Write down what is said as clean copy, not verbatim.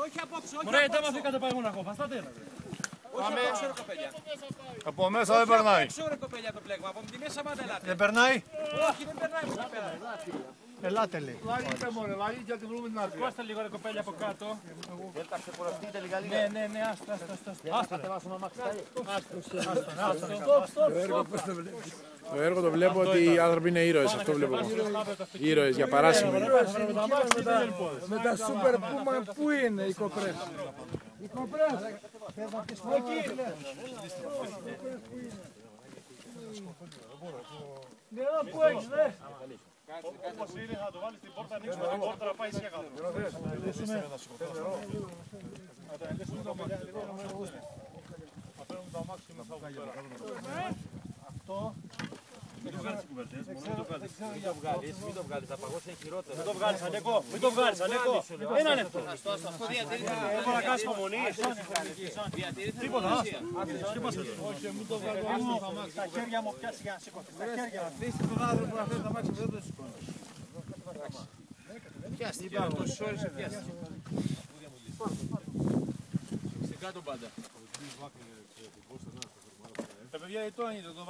όχι απόψε. Μωρέ, δεν μας είχατε πάει μοναχό, βαστάτε ένα. Πάμε. Από μέσα δεν περνάει. Ξέρω κοπέλια το πλέγμα, από τη μέσα μάτε ελάτε. Δεν περνάει. Όχι, δεν περνάει από πέρα. Ελάτε λέει. Λάγετε μωρέ, λάγετε και βρούμε την άκρη. Κόστε λίγο ρε κοπέλια από κάτω. Δεν τα ξεκουραστείτε λίγα λίγα. Ναι, άστα. Το έργο το βλέπω ότι οι άνθρωποι είναι ήρωες, αυτό βλέπω. Ήρωες για παράσημο. Με τα σούπερ πούμα πού είναι οι κοπρές. Οι κοπρές. Εκεί είναι. Εδώ που έχεις δε. Όπως είναι θα το βάλεις στην πόρτα, ανοίξουμε την πόρτα να πάει σε κάτω. Αυτό. Μην το βγάλεις τις κουβέρτες, μην το βγάλεις, θα παγώσει χειρότερα. Μην το βγάλεις, Ανέκο, μην το βγάλεις, Ανέκο. Ένα λεπτό. Αυτό διατηρείται. Έχω να κάνεις υπομονή. Τίποτα, Όχι, μην το βγάλω. τα χέρια μου πιάσει για να σηκωθείς. Τα χέρια μου. Αφήστε τον άνθρωπο να φέρει τα μάξι, δεν το σηκώνει. Πιάστη, από τόσες ώρες σε πιάστη. Στην κάτω πάντα. Τα παιδιά, το είναι, το